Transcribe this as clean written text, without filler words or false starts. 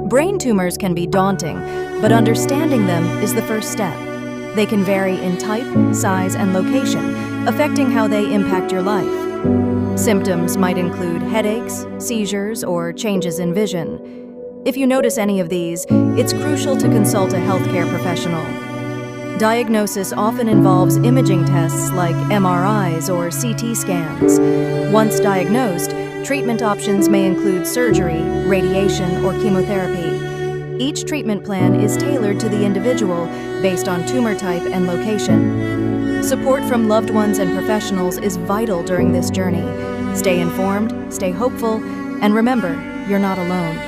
Brain tumors can be daunting, but understanding them is the first step. They can vary in type, size, and location, affecting how they impact your life. Symptoms might include headaches, seizures, or changes in vision. If you notice any of these, it's crucial to consult a healthcare professional. Diagnosis often involves imaging tests like MRIs or CT scans. Once diagnosed, treatment options may include surgery, radiation, or chemotherapy. Each treatment plan is tailored to the individual based on tumor type and location. Support from loved ones and professionals is vital during this journey. Stay informed, stay hopeful, and remember, you're not alone.